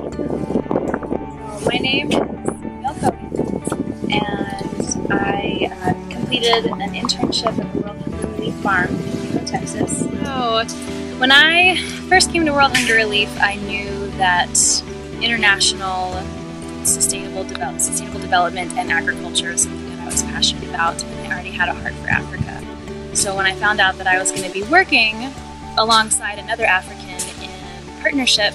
My name is Camille, and I completed an internship at the World Hunger Relief Farm in Texas. So when I first came to World Hunger Relief, I knew that international sustainable development and agriculture is something that I was passionate about, and I already had a heart for Africa. So when I found out that I was going to be working alongside another African in partnership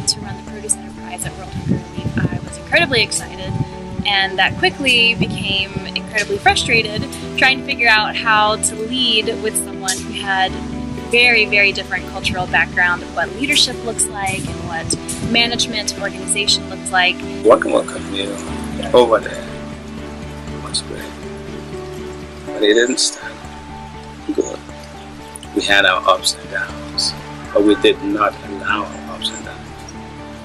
to run the produce enterprise at World Hunger Relief, I was incredibly excited, and that quickly became incredibly frustrated trying to figure out how to lead with someone who had very, very different cultural background of what leadership looks like and what management and organization looks like. Working with Camille over there was great, but it didn't start good. We had our ups and downs, but we did not allow our ups and downs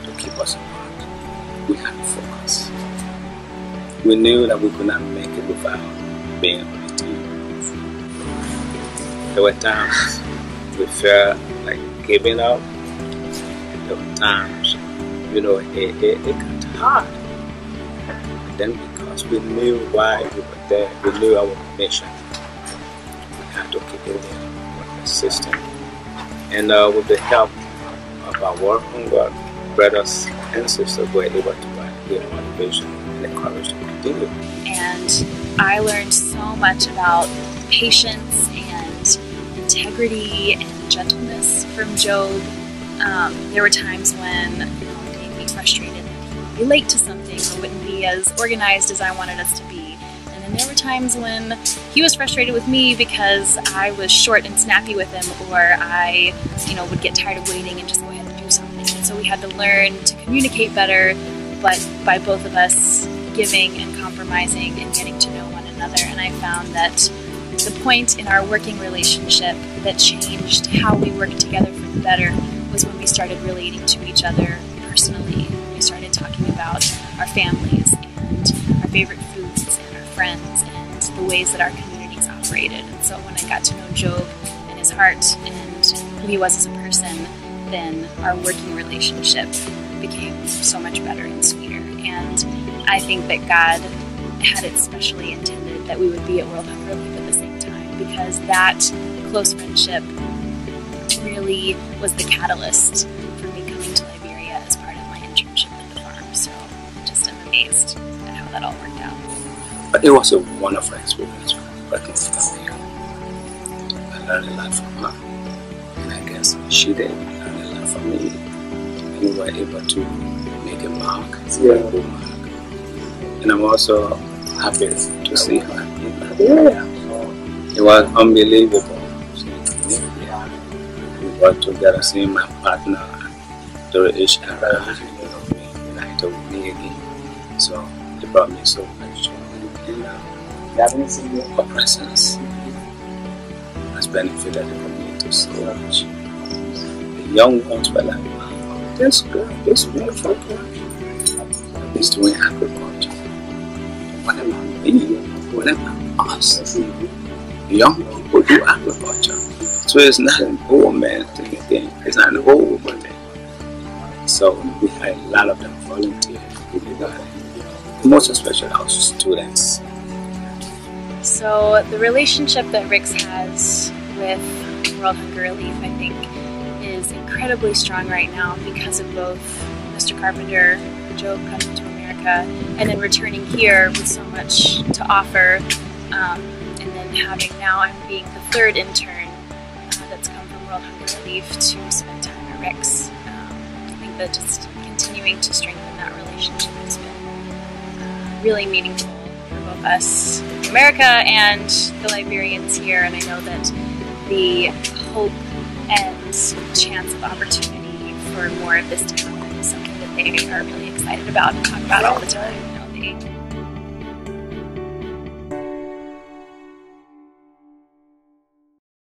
to keep us apart. We had to focus. We knew that we could not make it without being on a team. There were times we felt like giving up. There were times, it got hard. And then because we knew why we were there, we knew our mission, we had to keep it there, work persistent. And with the help of our World Hunger brothers and sisters, we were able to get motivation and encourage to continue. And I learned so much about patience and integrity and gentleness from Job. There were times when he made me frustrated that he would be late to something or wouldn't be as organized as I wanted us to be. And then there were times when he was frustrated with me because I was short and snappy with him, or I would get tired of waiting and just go ahead and do something. And so we had to learn to communicate better, but by both of us giving and compromising and getting to know one another. And I found that the point in our working relationship that changed how we worked together for the better was when we started relating to each other personally. We started talking about our families and our favorite foods and our friends and the ways that our communities operated. And so when I got to know Job and his heart and who he was as a person, then our working relationship became so much better and sweeter. And I think that God had it specially intended that we would be at World Hunger Relief at the same time, because that close friendship really was the catalyst for me coming to Liberia as part of my internship at the farm. So I just am amazed at how that all worked out. But it was a wonderful experience working with Camille. I learned a lot from her, and I guess she did learn a lot from me. And we were able to make a mark, a good mark. And I'm also happy to see her in Liberia. It was unbelievable. We worked together, seeing my partner through each other, being united with me again. So it brought me so much joy. And her presence has benefited the community so much. The young ones were like, wow, this girl, this beautiful girl, is doing agriculture. What about me? What about us? Young people do agriculture. So it's not an old man thing again. It's not an old woman thing. So we had a lot of them volunteer. Most especially our students. So the relationship that Rix has with World Hunger Relief, I think, is incredibly strong right now because of both Mr. Carpenter, Job coming to America, and then returning here with so much to offer. And then having now, I'm being the third intern that's come from World Hunger Relief to spend time at Rix. I think that just continuing to strengthen that relationship has been really meaningful for both us in America and the Liberians here. And I know that the hope and chance of opportunity for more of this to happen is something that they are really excited about and talk about all the time.